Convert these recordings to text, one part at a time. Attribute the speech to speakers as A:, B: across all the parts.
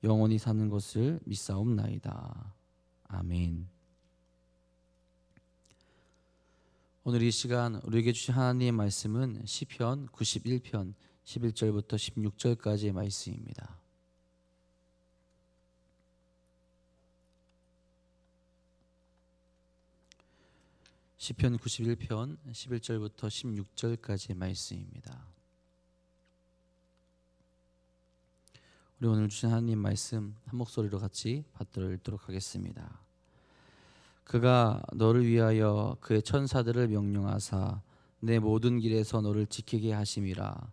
A: 영원히 사는 것을 믿사옵나이다. 아멘. 오늘 이 시간 우리에게 주신 하나님의 말씀은 시편 91편 11절부터 16절까지의 말씀입니다. 시편 91편 11절부터 16절까지의 말씀입니다. 우리 오늘 주신 하나님 말씀 한 목소리로 같이 받들어 읽도록 하겠습니다. 그가 너를 위하여 그의 천사들을 명령하사 내 모든 길에서 너를 지키게 하심이라.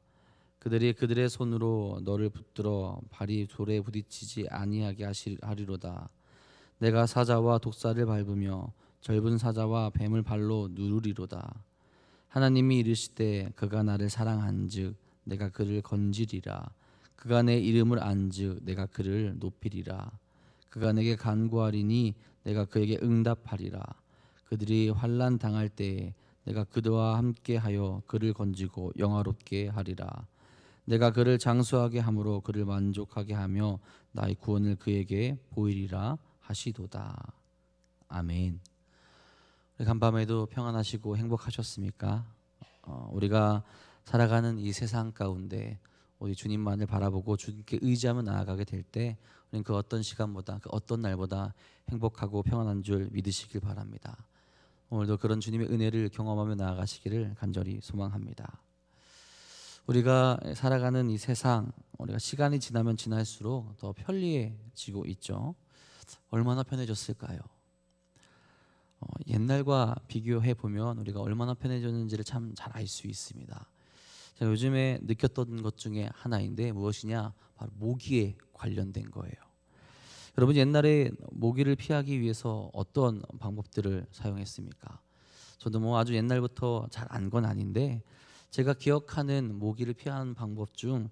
A: 그들이 그들의 손으로 너를 붙들어 발이 돌에 부딪히지 아니하게 하리로다. 내가 사자와 독사를 밟으며 젊은 사자와 뱀을 발로 누르리로다. 하나님이 이르시되 그가 나를 사랑한즉 내가 그를 건지리라. 그가 내 이름을 안즉 내가 그를 높이리라. 그가 내게 간구하리니 내가 그에게 응답하리라. 그들이 환난 당할 때에 내가 그들과 함께하여 그를 건지고 영화롭게 하리라. 내가 그를 장수하게 함으로 그를 만족하게 하며 나의 구원을 그에게 보이리라 하시도다. 아멘. 간밤에도 평안하시고 행복하셨습니까? 우리가 살아가는 이 세상 가운데 우리 주님만을 바라보고 주님께 의지하며 나아가게 될 때 우리는 그 어떤 시간보다 그 어떤 날보다 행복하고 평안한 줄 믿으시길 바랍니다. 오늘도 그런 주님의 은혜를 경험하며 나아가시기를 간절히 소망합니다. 우리가 살아가는 이 세상, 우리가 시간이 지나면 지날수록 더 편리해지고 있죠. 얼마나 편해졌을까요? 옛날과 비교해 보면 우리가 얼마나 편해졌는지를 참 잘 알 수 있습니다. 제가 요즘에 느꼈던 것 중에 하나인데 무엇이냐? 바로 모기에 관련된 거예요. 여러분, 옛날에 모기를 피하기 위해서 어떤 방법들을 사용했습니까? 저도 뭐 아주 옛날부터 잘 안 건 아닌데 제가 기억하는 모기를 피하는 방법 중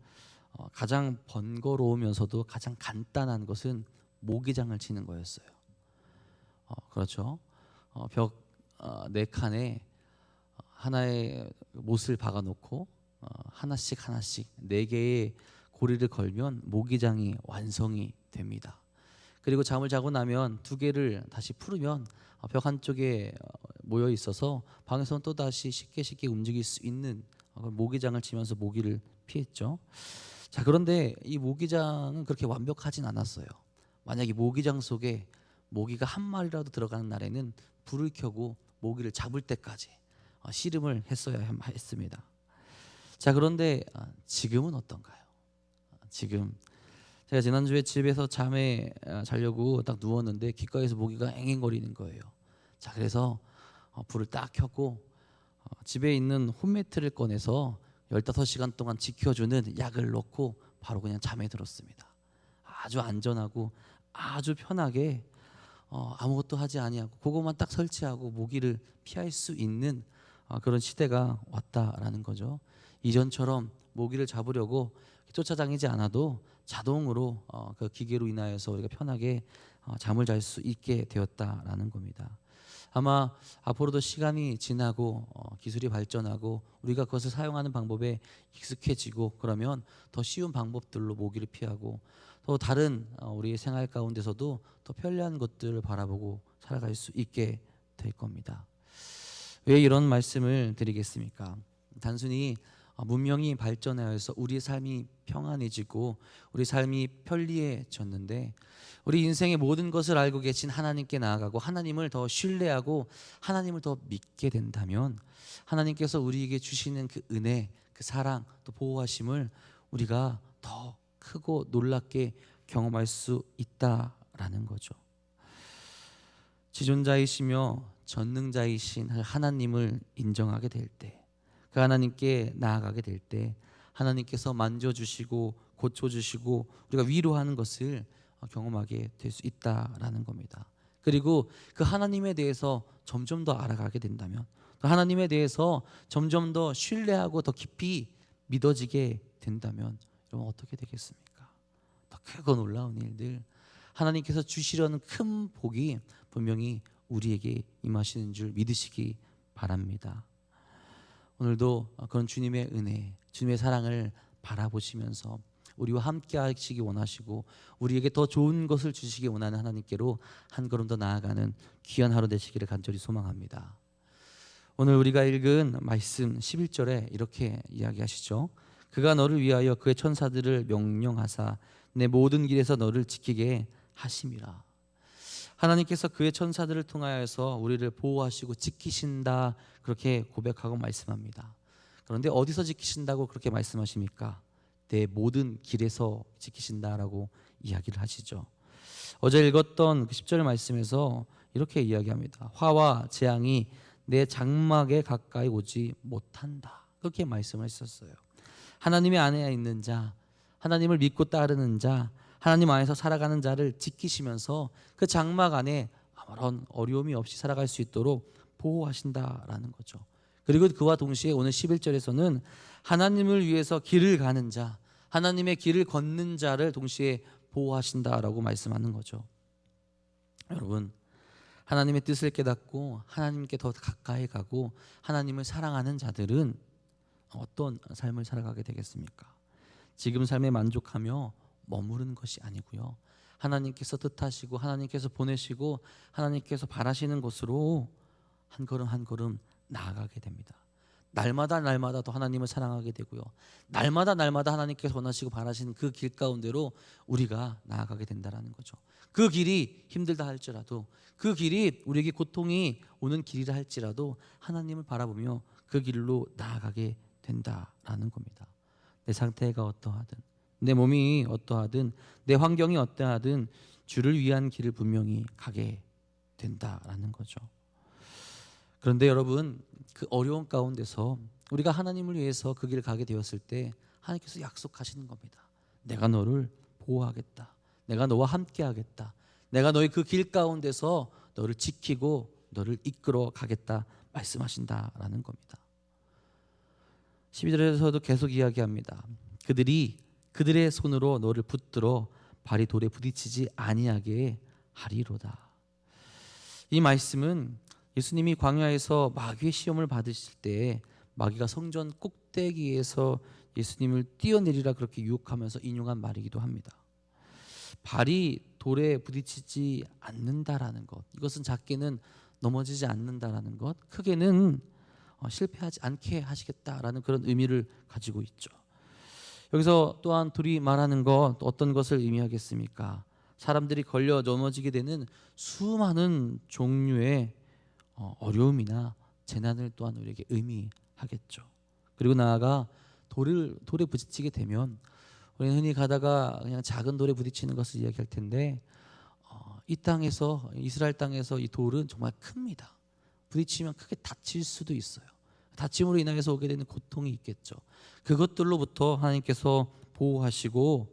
A: 가장 번거로우면서도 가장 간단한 것은 모기장을 치는 거였어요. 그렇죠. 벽 4칸에 하나의 못을 박아놓고 하나씩 4개의 고리를 걸면 모기장이 완성이 됩니다. 그리고 잠을 자고 나면 2개를 다시 풀으면 벽 한쪽에 모여 있어서 방에서는 또 다시 쉽게 움직일 수 있는 모기장을 치면서 모기를 피했죠. 자, 그런데 이 모기장은 그렇게 완벽하진 않았어요. 만약에 모기장 속에 모기가 한 마리라도 들어가는 날에는 불을 켜고 모기를 잡을 때까지 씨름을 했어야 했습니다. 자, 그런데 지금은 어떤가요? 지금 제가 지난주에 집에서 잠에 자려고 딱 누웠는데 귓가에서 모기가 앵앵거리는 거예요. 자, 그래서 불을 딱 켰고 집에 있는 홈매트를 꺼내서 15시간 동안 지켜주는 약을 넣고 바로 그냥 잠에 들었습니다. 아주 안전하고 아주 편하게 아무것도 하지 아니하고 그것만 딱 설치하고 모기를 피할 수 있는 그런 시대가 왔다라는 거죠. 이전처럼 모기를 잡으려고 쫓아다니지 않아도 자동으로 그 기계로 인하여서 우리가 편하게 잠을 잘 수 있게 되었다라는 겁니다. 아마 앞으로도 시간이 지나고 기술이 발전하고 우리가 그것을 사용하는 방법에 익숙해지고 그러면 더 쉬운 방법들로 모기를 피하고 또 다른 우리의 생활 가운데서도 더 편리한 것들을 바라보고 살아갈 수 있게 될 겁니다. 왜 이런 말씀을 드리겠습니까? 단순히 문명이 발전하여서 우리의 삶이 평안해지고 우리 삶이 편리해졌는데 우리 인생의 모든 것을 알고 계신 하나님께 나아가고 하나님을 더 신뢰하고 하나님을 더 믿게 된다면 하나님께서 우리에게 주시는 그 은혜, 그 사랑, 또 보호하심을 우리가 더 크고 놀랍게 경험할 수 있다라는 거죠. 지존자이시며 전능자이신 하나님을 인정하게 될 때, 그 하나님께 나아가게 될 때 하나님께서 만져주시고 고쳐주시고 우리가 위로하는 것을 경험하게 될 수 있다라는 겁니다. 그리고 그 하나님에 대해서 점점 더 알아가게 된다면 또 하나님에 대해서 점점 더 신뢰하고 더 깊이 믿어지게 된다면 여러분 어떻게 되겠습니까? 더 크고 놀라운 일들, 하나님께서 주시려는 큰 복이 분명히 우리에게 임하시는 줄 믿으시기 바랍니다. 오늘도 그런 주님의 은혜, 주님의 사랑을 바라보시면서 우리와 함께 하시기 원하시고 우리에게 더 좋은 것을 주시기 원하는 하나님께로 한 걸음 더 나아가는 귀한 하루 되시기를 간절히 소망합니다. 오늘 우리가 읽은 말씀 11절에 이렇게 이야기하시죠. 그가 너를 위하여 그의 천사들을 명령하사 내 모든 길에서 너를 지키게 하심이라. 하나님께서 그의 천사들을 통하여서 우리를 보호하시고 지키신다, 그렇게 고백하고 말씀합니다. 그런데 어디서 지키신다고 그렇게 말씀하십니까? 내 모든 길에서 지키신다라고 이야기를 하시죠. 어제 읽었던 그 10절 말씀에서 이렇게 이야기합니다. 화와 재앙이 내 장막에 가까이 오지 못한다, 그렇게 말씀을 했었어요. 하나님의 안에 있는 자, 하나님을 믿고 따르는 자, 하나님 안에서 살아가는 자를 지키시면서 그 장막 안에 아무런 어려움이 없이 살아갈 수 있도록 보호하신다라는 거죠. 그리고 그와 동시에 오늘 11절에서는 하나님을 위해서 길을 가는 자, 하나님의 길을 걷는 자를 동시에 보호하신다라고 말씀하는 거죠. 여러분, 하나님의 뜻을 깨닫고 하나님께 더 가까이 가고 하나님을 사랑하는 자들은 어떤 삶을 살아가게 되겠습니까? 지금 삶에 만족하며 머무르는 것이 아니고요, 하나님께서 뜻하시고 하나님께서 보내시고 하나님께서 바라시는 곳으로 한 걸음 한 걸음 나아가게 됩니다. 날마다 날마다 더 하나님을 사랑하게 되고요, 날마다 날마다 하나님께서 원하시고 바라시는 그 길 가운데로 우리가 나아가게 된다는 거죠. 그 길이 힘들다 할지라도, 그 길이 우리에게 고통이 오는 길이라 할지라도 하나님을 바라보며 그 길로 나아가게 된다라는 겁니다. 내 상태가 어떠하든, 내 몸이 어떠하든, 내 환경이 어떠하든 주를 위한 길을 분명히 가게 된다라는 거죠. 그런데 여러분, 그 어려운 가운데서 우리가 하나님을 위해서 그 길을 가게 되었을 때 하나님께서 약속하시는 겁니다. 내가 너를 보호하겠다, 내가 너와 함께 하겠다, 내가 너의 그 길 가운데서 너를 지키고 너를 이끌어 가겠다 말씀하신다라는 겁니다. 12절에서도 계속 이야기합니다. 그들이 그들의 손으로 너를 붙들어 발이 돌에 부딪히지 아니하게 하리로다. 이 말씀은 예수님이 광야에서 마귀의 시험을 받으실 때 마귀가 성전 꼭대기에서 예수님을 뛰어내리라 그렇게 유혹하면서 인용한 말이기도 합니다. 발이 돌에 부딪히지 않는다라는 것, 이것은 작게는 넘어지지 않는다라는 것, 크게는 실패하지 않게 하시겠다라는 그런 의미를 가지고 있죠. 여기서 또한 둘이 말하는 것, 어떤 것을 의미하겠습니까? 사람들이 걸려 넘어지게 되는 수많은 종류의 어려움이나 재난을 또한 우리에게 의미하겠죠. 그리고 나아가 돌에 부딪히게 되면 우리는 흔히 가다가 그냥 작은 돌에 부딪히는 것을 이야기할 텐데, 이 땅에서, 이스라엘 땅에서 이 돌은 정말 큽니다. 부딪히면 크게 다칠 수도 있어요. 다침으로 인하여서 오게 되는 고통이 있겠죠. 그것들로부터 하나님께서 보호하시고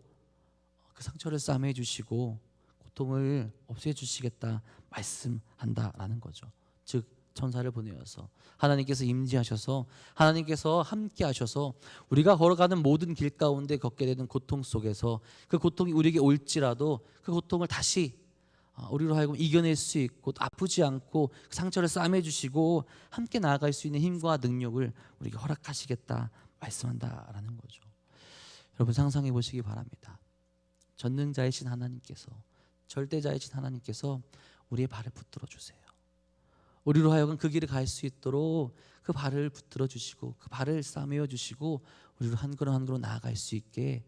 A: 그 상처를 싸매 주시고 고통을 없애 주시겠다 말씀한다라는 거죠. 즉 천사를 보내어서 하나님께서 임재하셔서 하나님께서 함께 하셔서 우리가 걸어가는 모든 길 가운데 겪게 되는 고통 속에서 그 고통이 우리에게 올지라도 그 고통을 다시 우리로 하여금 이겨낼 수 있고 아프지 않고 그 상처를 싸매 주시고 함께 나아갈 수 있는 힘과 능력을 우리에게 허락하시겠다 말씀한다라는 거죠. 여러분 상상해 보시기 바랍니다. 전능자이신 하나님께서, 절대자이신 하나님께서 우리의 발을 붙들어 주세요. 우리로 하여금 그 길을 갈 수 있도록 그 발을 붙들어 주시고 그 발을 싸매어 주시고 우리로 한 걸음 한 걸음 나아갈 수 있게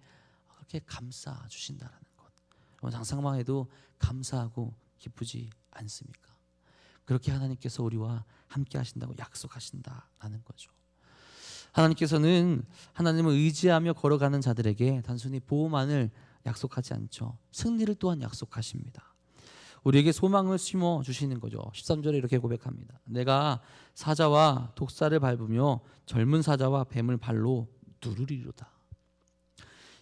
A: 그렇게 감싸 주신다라는 것. 여러분 상상만 해도 감사하고 기쁘지 않습니까? 그렇게 하나님께서 우리와 함께 하신다고 약속하신다라는 거죠. 하나님께서는 하나님을 의지하며 걸어가는 자들에게 단순히 보호만을 약속하지 않죠. 승리를 또한 약속하십니다. 우리에게 소망을 심어 주시는 거죠. 13절에 이렇게 고백합니다. 내가 사자와 독사를 밟으며 젊은 사자와 뱀을 발로 누르리로다.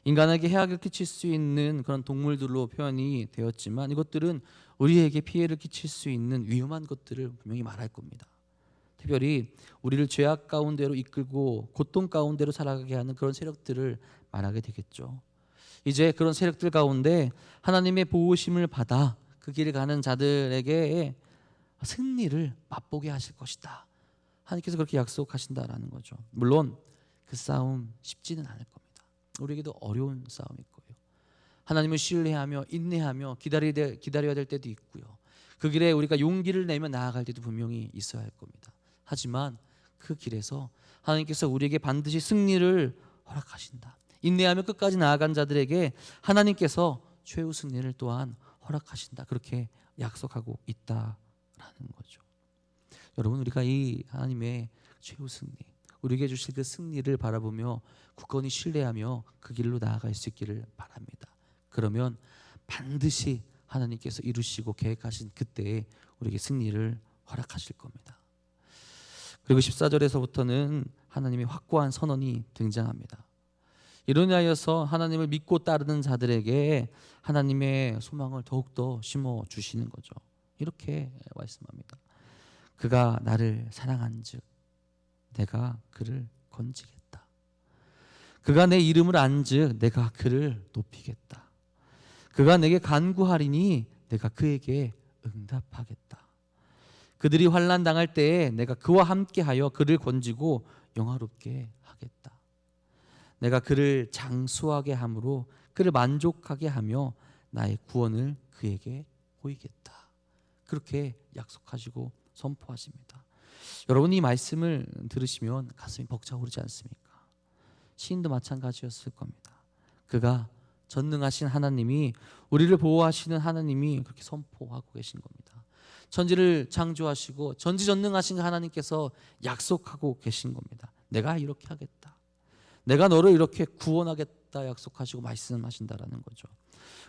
A: 인간에게 해악을 끼칠 수 있는 그런 동물들로 표현이 되었지만 이것들은 우리에게 피해를 끼칠 수 있는 위험한 것들을 분명히 말할 겁니다. 특별히 우리를 죄악 가운데로 이끌고 고통 가운데로 살아가게 하는 그런 세력들을 말하게 되겠죠. 이제 그런 세력들 가운데 하나님의 보호심을 받아 그 길을 가는 자들에게 승리를 맛보게 하실 것이다. 하나님께서 그렇게 약속하신다라는 거죠. 물론 그 싸움 쉽지는 않을 겁니다. 우리에게도 어려운 싸움일 거예요. 하나님을 신뢰하며 인내하며 기다려야 될 때도 있고요. 그 길에 우리가 용기를 내며 나아갈 때도 분명히 있어야 할 겁니다. 하지만 그 길에서 하나님께서 우리에게 반드시 승리를 허락하신다. 인내하며 끝까지 나아간 자들에게 하나님께서 최후 승리를 또한 허락하신다. 그렇게 약속하고 있다라는 거죠. 여러분, 우리가 이 하나님의 최후 승리, 우리에게 주실 그 승리를 바라보며 굳건히 신뢰하며 그 길로 나아갈 수 있기를 바랍니다. 그러면 반드시 하나님께서 이루시고 계획하신 그때에 우리에게 승리를 허락하실 겁니다. 그리고 14절에서부터는 하나님의 확고한 선언이 등장합니다. 이로 인하여서 하나님을 믿고 따르는 자들에게 하나님의 소망을 더욱더 심어주시는 거죠. 이렇게 말씀합니다. 그가 나를 사랑한즉 내가 그를 건지겠다. 그가 내 이름을 안즉 내가 그를 높이겠다. 그가 내게 간구하리니 내가 그에게 응답하겠다. 그들이 환난 당할 때에 내가 그와 함께하여 그를 건지고 영화롭게 하겠다. 내가 그를 장수하게 함으로 그를 만족하게 하며 나의 구원을 그에게 보이겠다. 그렇게 약속하시고 선포하십니다. 여러분, 이 말씀을 들으시면 가슴이 벅차오르지 않습니까? 시인도 마찬가지였을 겁니다. 그가 전능하신 하나님이, 우리를 보호하시는 하나님이 그렇게 선포하고 계신 겁니다. 천지를 창조하시고 전지전능하신 하나님께서 약속하고 계신 겁니다. 내가 이렇게 하겠다. 내가 너를 이렇게 구원하겠다 약속하시고 말씀하신다라는 거죠.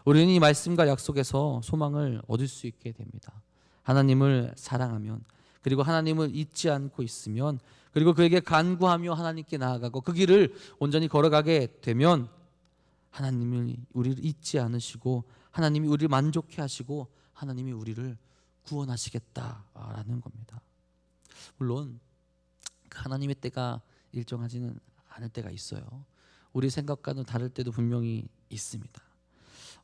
A: 우리는 이 말씀과 약속에서 소망을 얻을 수 있게 됩니다. 하나님을 사랑하면, 그리고 하나님을 잊지 않고 있으면, 그리고 그에게 간구하며 하나님께 나아가고 그 길을 온전히 걸어가게 되면 하나님이 우리를 잊지 않으시고 하나님이 우리를 만족해 하시고 하나님이 우리를 구원하시겠다라는 겁니다. 물론 그 하나님의 때가 일정하지는 않을 때가 있어요. 우리 생각과는 다를 때도 분명히 있습니다.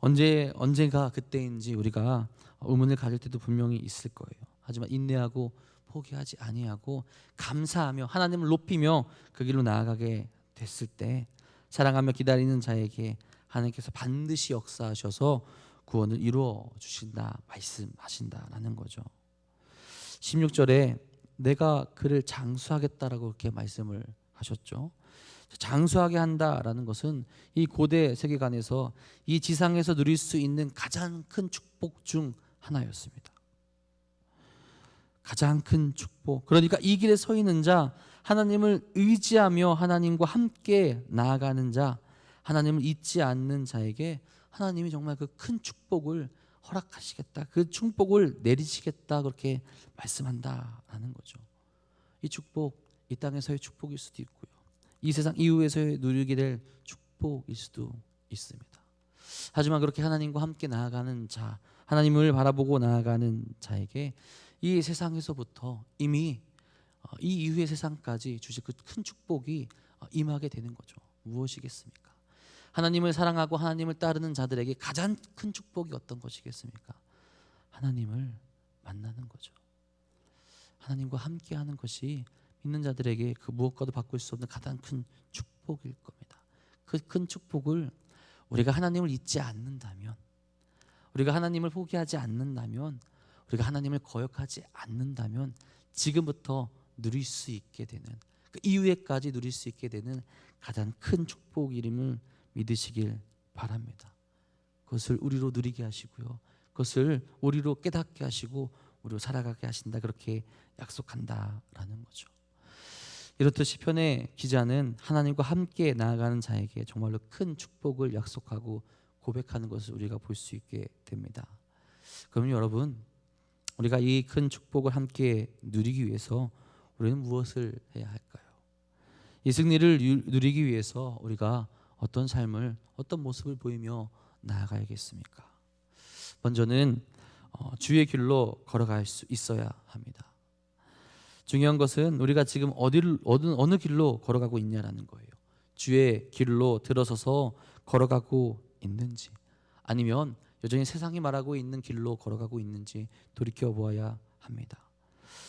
A: 언제가 그때인지 우리가 의문을 가질 때도 분명히 있을 거예요. 하지만 인내하고 포기하지 아니하고 감사하며 하나님을 높이며 그 길로 나아가게 됐을 때 사랑하며 기다리는 자에게 하나님께서 반드시 역사하셔서 구원을 이루어 주신다 말씀하신다라는 거죠. 16절에 내가 그를 장수하겠다라고 그렇게 말씀을 하셨죠. 장수하게 한다라는 것은 이 고대 세계관에서 이 지상에서 누릴 수 있는 가장 큰 축복 중 하나였습니다. 가장 큰 축복. 그러니까 이 길에 서 있는 자, 하나님을 의지하며 하나님과 함께 나아가는 자, 하나님을 잊지 않는 자에게 하나님이 정말 그 큰 축복을 허락하시겠다, 그 축복을 내리시겠다 그렇게 말씀한다라는 거죠. 이 축복, 이 땅에서의 축복일 수도 있고요, 이 세상 이후에서의 누리게 될 축복일 수도 있습니다. 하지만 그렇게 하나님과 함께 나아가는 자, 하나님을 바라보고 나아가는 자에게 이 세상에서부터 이미 이 이후의 세상까지 주실 그 큰 축복이 임하게 되는 거죠. 무엇이겠습니까? 하나님을 사랑하고 하나님을 따르는 자들에게 가장 큰 축복이 어떤 것이겠습니까? 하나님을 만나는 거죠. 하나님과 함께하는 것이 믿는 자들에게 그 무엇과도 바꿀 수 없는 가장 큰 축복일 겁니다. 그 큰 축복을 우리가 하나님을 잊지 않는다면, 우리가 하나님을 포기하지 않는다면, 우리가 하나님을 거역하지 않는다면 지금부터 누릴 수 있게 되는, 그 이후에까지 누릴 수 있게 되는 가장 큰 축복임을 믿으시길 바랍니다. 그것을 우리로 누리게 하시고요, 그것을 우리로 깨닫게 하시고 우리로 살아가게 하신다, 그렇게 약속한다라는 거죠. 이렇듯 시편의 기자는 하나님과 함께 나아가는 자에게 정말로 큰 축복을 약속하고 고백하는 것을 우리가 볼 수 있게 됩니다. 그럼 여러분, 우리가 이 큰 축복을 함께 누리기 위해서 우리는 무엇을 해야 할까요? 이 승리를 누리기 위해서 우리가 어떤 삶을, 어떤 모습을 보이며 나아가야겠습니까? 먼저는 주의 길로 걸어갈 수 있어야 합니다. 중요한 것은 우리가 지금 어느 길로 걸어가고 있냐라는 거예요. 주의 길로 들어서서 걸어가고 있는지, 아니면 여전히 세상이 말하고 있는 길로 걸어가고 있는지 돌이켜보아야 합니다.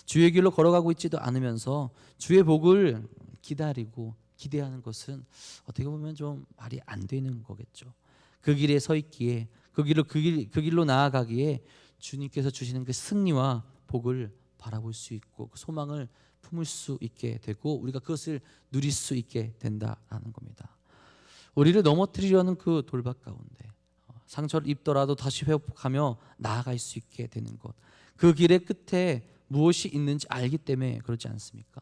A: 주의 길로 걸어가고 있지도 않으면서 주의 복을 기다리고 기대하는 것은 어떻게 보면 좀 말이 안 되는 거겠죠. 그 길에 서 있기에 그 길로 나아가기에 주님께서 주시는 그 승리와 복을 바라볼 수 있고 그 소망을 품을 수 있게 되고 우리가 그것을 누릴 수 있게 된다라는 겁니다. 우리를 넘어뜨리려는 그 돌박 가운데 상처를 입더라도 다시 회복하며 나아갈 수 있게 되는 것, 그 길의 끝에 무엇이 있는지 알기 때문에 그렇지 않습니까?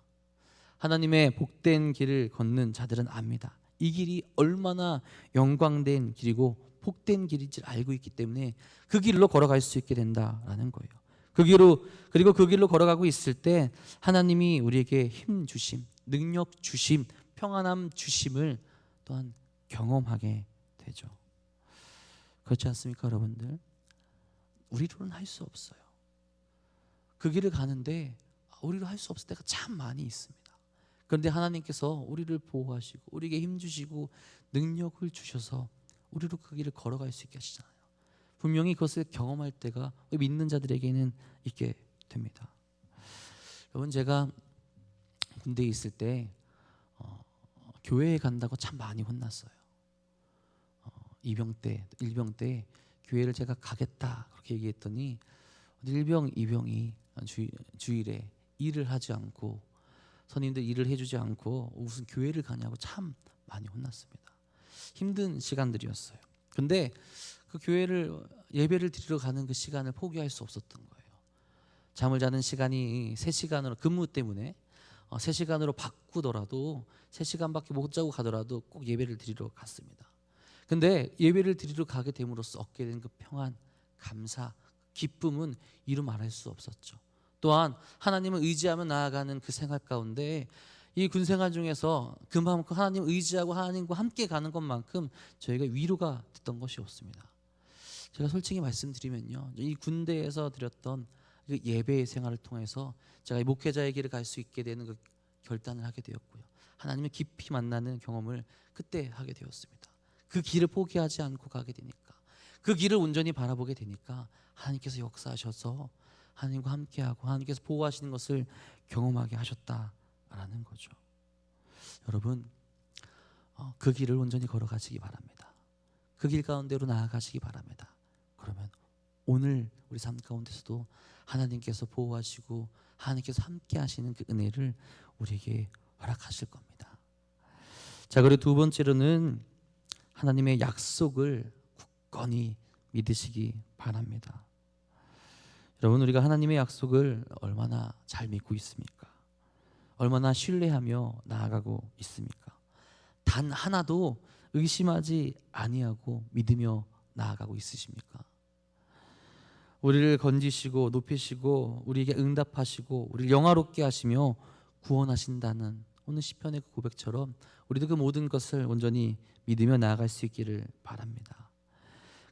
A: 하나님의 복된 길을 걷는 자들은 압니다. 이 길이 얼마나 영광된 길이고 복된 길인지 알고 있기 때문에 그 길로 걸어갈 수 있게 된다라는 거예요. 그리고 그 길로 걸어가고 있을 때 하나님이 우리에게 힘 주심, 능력 주심, 평안함 주심을 또한 경험하게 되죠. 그렇지 않습니까, 여러분들? 우리로는 할 수 없어요. 그 길을 가는데 우리로 할 수 없을 때가 참 많이 있습니다. 그런데 하나님께서 우리를 보호하시고 우리에게 힘 주시고 능력을 주셔서 우리로 그 길을 걸어갈 수 있게 하시잖아요. 분명히 그것을 경험할 때가 믿는 자들에게는 있게 됩니다. 여러분, 제가 군대에 있을 때 교회에 간다고 참 많이 혼났어요. 일병 때 교회를 제가 가겠다 그렇게 얘기했더니 일병, 이병이 주일에 일을 하지 않고 선임들 일을 해주지 않고 무슨 교회를 가냐고 참 많이 혼났습니다. 힘든 시간들이었어요. 근데 그 예배를 드리러 가는 그 시간을 포기할 수 없었던 거예요. 잠을 자는 시간이 3시간으로 근무 때문에 3시간으로 바꾸더라도 3시간밖에 못 자고 가더라도 꼭 예배를 드리러 갔습니다. 근데 예배를 드리러 가게 됨으로써 얻게 된 그 평안, 감사, 기쁨은 이루 말할 수 없었죠. 또한 하나님을 의지하며 나아가는 그 생활 가운데 이 군 생활 중에서 그만큼 하나님을 의지하고 하나님과 함께 가는 것만큼 저희가 위로가 됐던 것이 없습니다. 제가 솔직히 말씀드리면요, 이 군대에서 드렸던 그 예배 생활을 통해서 제가 이 목회자의 길을 갈 수 있게 되는 그 결단을 하게 되었고요, 하나님을 깊이 만나는 경험을 그때 하게 되었습니다. 그 길을 포기하지 않고 가게 되니까, 그 길을 온전히 바라보게 되니까 하나님께서 역사하셔서 하나님과 함께하고 하나님께서 보호하시는 것을 경험하게 하셨다라는 거죠. 여러분, 그 길을 온전히 걸어가시기 바랍니다. 그 길 가운데로 나아가시기 바랍니다. 그러면 오늘 우리 삶 가운데서도 하나님께서 보호하시고 하나님께서 함께하시는 그 은혜를 우리에게 허락하실 겁니다. 자, 그리고 두 번째로는 하나님의 약속을 굳건히 믿으시기 바랍니다. 여러분, 우리가 하나님의 약속을 얼마나 잘 믿고 있습니까? 얼마나 신뢰하며 나아가고 있습니까? 단 하나도 의심하지 아니하고 믿으며 나아가고 있으십니까? 우리를 건지시고 높이시고 우리에게 응답하시고 우리를 영화롭게 하시며 구원하신다는 오늘 시편의 그 고백처럼 우리도 그 모든 것을 온전히 믿으며 나아갈 수 있기를 바랍니다.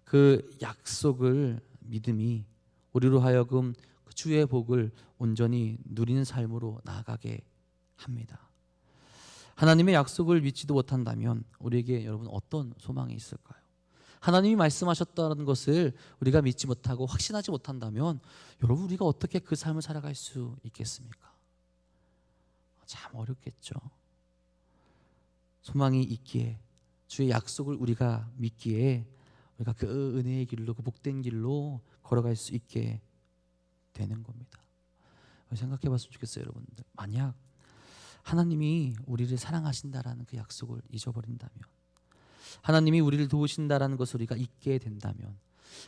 A: 그 약속을 믿음이 우리로 하여금 그 주의 복을 온전히 누리는 삶으로 나아가게 합니다. 하나님의 약속을 믿지도 못한다면 우리에게 여러분 어떤 소망이 있을까요? 하나님이 말씀하셨다는 것을 우리가 믿지 못하고 확신하지 못한다면 여러분, 우리가 어떻게 그 삶을 살아갈 수 있겠습니까? 참 어렵겠죠. 소망이 있기에, 주의 약속을 우리가 믿기에 우리가 그 은혜의 길로, 그 복된 길로 걸어갈 수 있게 되는 겁니다. 생각해 봤으면 좋겠어요, 여러분들. 만약 하나님이 우리를 사랑하신다라는 그 약속을 잊어버린다면, 하나님이 우리를 도우신다라는 것을 우리가 잊게 된다면,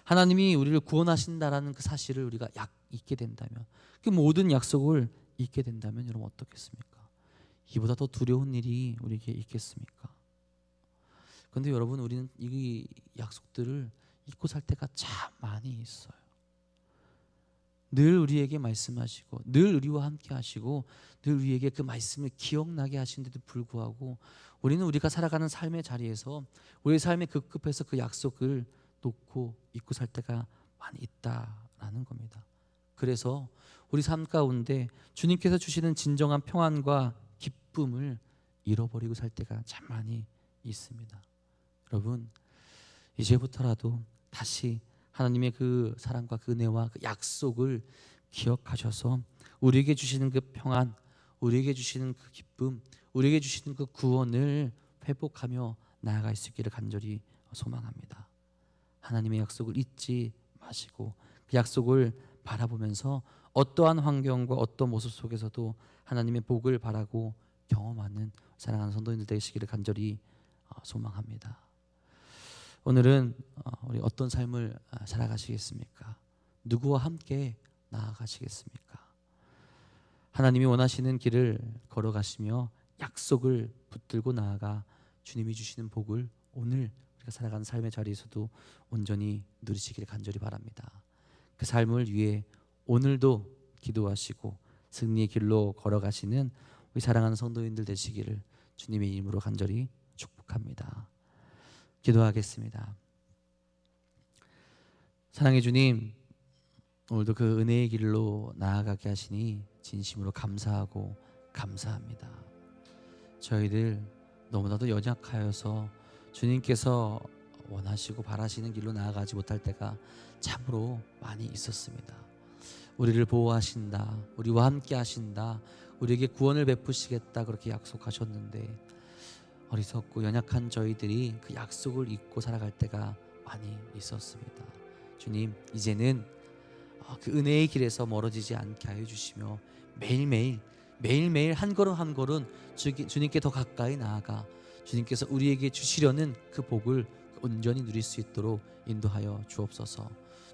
A: 하나님이 우리를 구원하신다라는 그 사실을 우리가 잊게 된다면, 그 모든 약속을 잊게 된다면 여러분 어떻겠습니까? 이보다 더 두려운 일이 우리에게 있겠습니까? 그런데 여러분, 우리는 이 약속들을 잊고 살 때가 참 많이 있어요. 늘 우리에게 말씀하시고 늘 우리와 함께 하시고 늘 우리에게 그 말씀을 기억나게 하시는데도 불구하고 우리는 우리가 살아가는 삶의 자리에서 우리의 삶의 급급해서 그 약속을 놓고 잊고 살 때가 많이 있다라는 겁니다. 그래서 우리 삶 가운데 주님께서 주시는 진정한 평안과 기쁨을 잃어버리고 살 때가 참 많이 있습니다. 여러분, 이제부터라도 다시 하나님의 그 사랑과 그 은혜와 그 약속을 기억하셔서 우리에게 주시는 그 평안, 우리에게 주시는 그 기쁨, 우리에게 주시는 그 구원을 회복하며 나아갈 수 있기를 간절히 소망합니다. 하나님의 약속을 잊지 마시고 그 약속을 바라보면서 어떠한 환경과 어떤 모습 속에서도 하나님의 복을 바라고 경험하는 사랑하는 성도님들 되시기를 간절히 소망합니다. 오늘은 우리 어떤 삶을 살아가시겠습니까? 누구와 함께 나아가시겠습니까? 하나님이 원하시는 길을 걸어가시며 약속을 붙들고 나아가 주님이 주시는 복을 오늘 우리가 살아가는 삶의 자리에서도 온전히 누리시기를 간절히 바랍니다. 그 삶을 위해 오늘도 기도하시고 승리의 길로 걸어가시는 우리 사랑하는 성도님들 되시기를 주님의 이름으로 간절히 축복합니다. 기도하겠습니다. 사랑의 주님, 오늘도 그 은혜의 길로 나아가게 하시니 진심으로 감사하고 감사합니다. 저희들 너무나도 연약하여서 주님께서 원하시고 바라시는 길로 나아가지 못할 때가 참으로 많이 있었습니다. 우리를 보호하신다, 우리와 함께 하신다, 우리에게 구원을 베푸시겠다 그렇게 약속하셨는데 어리석고 연약한 저희들이 그 약속을 잊고 살아갈 때가 많이 있었습니다. 주님, 이제는 그 은혜의 길에서 멀어지지 않게 하여 주시며 매일매일 한 걸음 한 걸음 주님께 더 가까이 나아가 주님께서 우리에게 주시려는 그 복을 온전히 누릴 수 있도록 인도하여 주옵소서.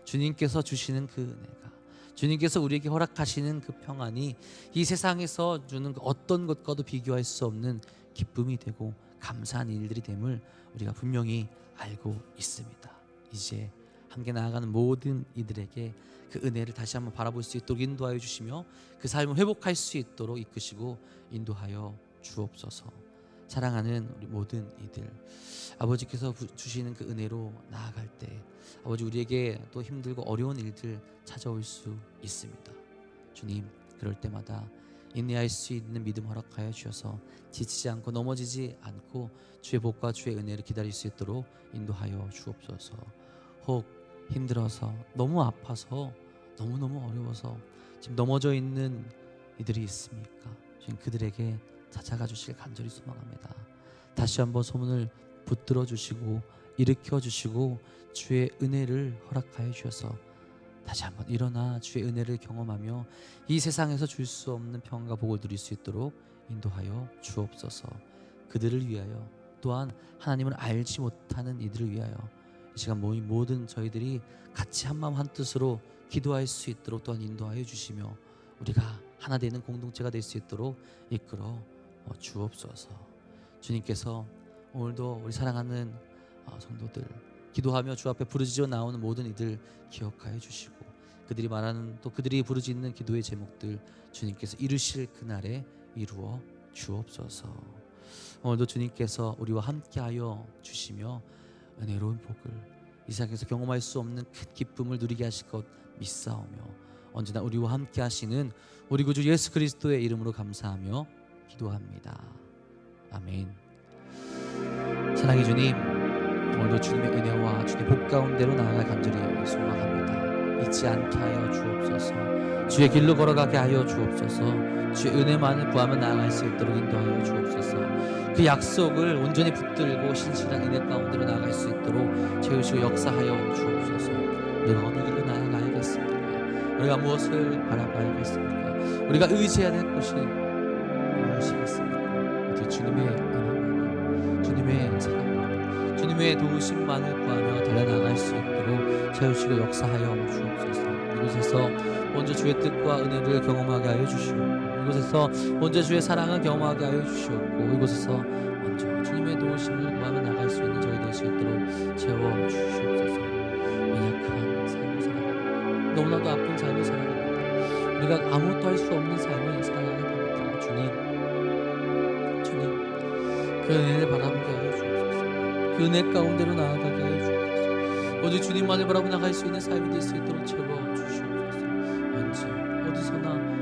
A: 주님께서 주시는 그 은혜가, 주님께서 우리에게 허락하시는 그 평안이 이 세상에서 주는 어떤 것과도 비교할 수 없는 기쁨이 되고 감사한 일들이 됨을 우리가 분명히 알고 있습니다. 이제 함께 나아가는 모든 이들에게 그 은혜를 다시 한번 바라볼 수 있도록 인도하여 주시며 그 삶을 회복할 수 있도록 이끄시고 인도하여 주옵소서. 사랑하는 우리 모든 이들, 아버지께서 주시는 그 은혜로 나아갈 때 아버지 우리에게 또 힘들고 어려운 일들 찾아올 수 있습니다. 주님, 그럴 때마다 인내할 수 있는 믿음 허락하여 주셔서 지치지 않고 넘어지지 않고 주의 복과 주의 은혜를 기다릴 수 있도록 인도하여 주옵소서. 혹 힘들어서 너무 아파서 너무너무 어려워서 지금 넘어져 있는 이들이 있습니까? 지금 그들에게 찾아가 주실 간절히 소망합니다. 다시 한번 소문을 붙들어 주시고 일으켜 주시고 주의 은혜를 허락하여 주셔서 다시 한번 일어나 주의 은혜를 경험하며 이 세상에서 줄 수 없는 평안과 복을 누릴 수 있도록 인도하여 주옵소서. 그들을 위하여 또한 하나님을 알지 못하는 이들을 위하여 이 시간 모인 모든 저희들이 같이 한마음 한뜻으로 기도할 수 있도록 또한 인도하여 주시며 우리가 하나 되는 공동체가 될 수 있도록 이끌어 주옵소서. 주님께서 오늘도 우리 사랑하는 성도들 기도하며 주 앞에 부르짖어 나오는 모든 이들 기억하여 주시고 그들이 말하는 또 그들이 부르짖는 기도의 제목들 주님께서 이루실 그날에 이루어 주옵소서. 오늘도 주님께서 우리와 함께하여 주시며 은혜로운 복을 이 세상에서 경험할 수 없는 큰 기쁨을 누리게 하실 것 믿사오며 언제나 우리와 함께 하시는 우리 구주 예수 그리스도의 이름으로 감사하며 기도합니다. 아멘. 사랑의 주님, 오늘도 주님의 은혜와 주님의 복 가운데로 나아갈 간절히 소망합니다. 잊지 않게 하여 주옵소서. 주의 길로 걸어가게 하여 주옵소서. 주의 은혜만을 구하며 나아갈 수 있도록 인도하여 주옵소서. 그 약속을 온전히 붙들고 신실한 은혜 가운데로 나아갈 수 있도록 채우시고 역사하여 주옵소서. 우리가 어느 길로 나아가야겠습니까? 우리가 무엇을 바라봐야겠습니까? 우리가 의지해야 될 것이 무엇이겠습니까? 어떻게 주님의 은혜만을, 주님의 사랑만을, 주님의 도우심만을 구하며 달려나갈 수 있도록 채우시고 역사하여 주옵소서. 이곳에서 먼저 주의 뜻과 은혜를 경험하게 하여 주시옵고 이곳에서 먼저 주의 사랑을 경험하게 하여 주시옵고 이곳에서 먼저 주님의 도우심을 구하며 나갈 수 있는 저희 될 수 있도록 채워 주시옵소서. 연약한 삶을 살아갑니다. 너무나도 아픈 삶을 살아갑니다. 우리가 아무것도 할 수 없는 삶을 살아가게 됩니다. 주님 그 은혜를 바라보게 하여 주옵소서. 그 은혜 가운데로 나아가게 하여 주옵소서. 오직 주님만을 바라보 나갈 수 있는 삶이 될 수 있도록 채워 주시옵소서. 언제 어디서나